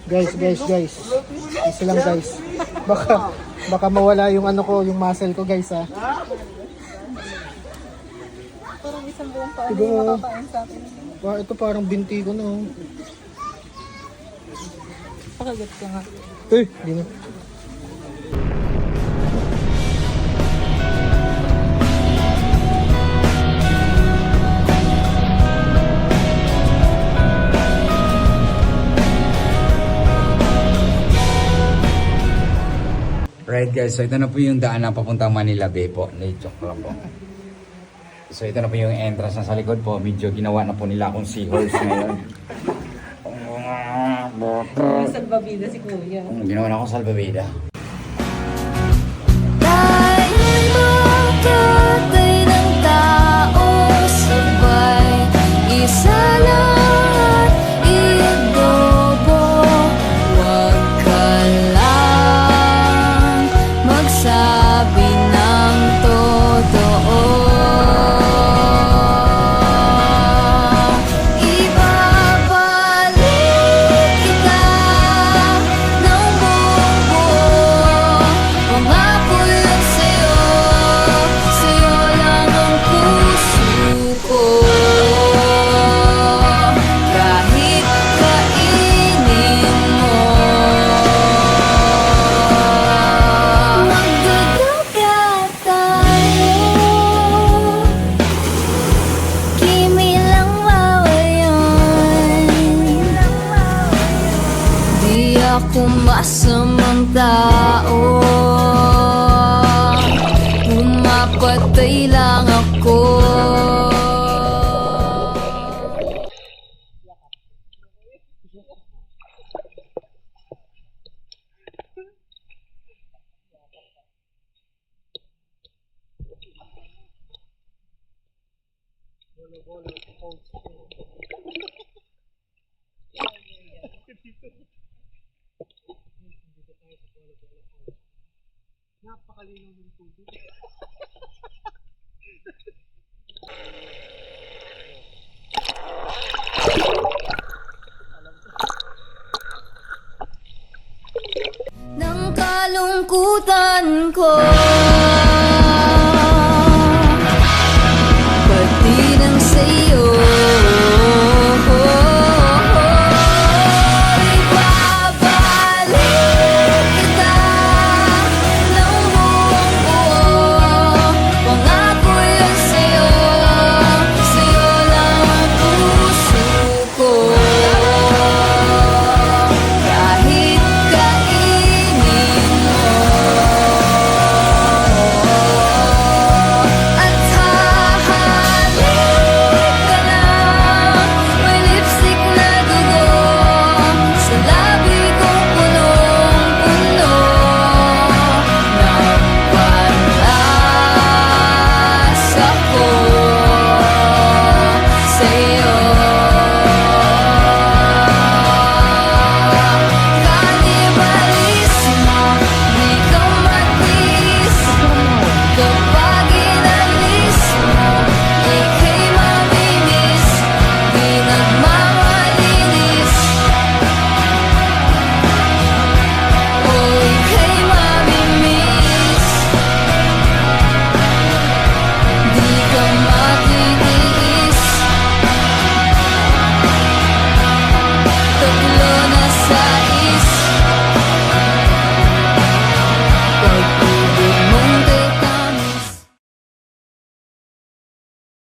Guys. Isa lang guys. Baka mawala yung ano ko, yung muscle ko guys ha. Parang isang buong paano yung makakain sa akin. Ito parang binti ko na. Pakagat ka nga. Di na. Right guys, so ito na po yung daan na papuntang Manila Bay po. Joke lang po. So ito na po yung entrance na sa likod po. Medyo ginawa na po nila akong seahorse ngayon. May salbabida si Kuya. Ginawa na akong salbabida. Dahil makatay ng tao sabay, isa lang ibobo. Huwag ka lang magsabi ng totoo. Ibabalik kita ng buo. Pangako yun sa'yo, sa'yo lang ang puso ko. Kahit kainin mo, magduduga tayo. Kimi lang mawayon. Di ako masamang tao, pumapatay lang ako. Napakalinaw ng tubig. Ng kalungkutan ko.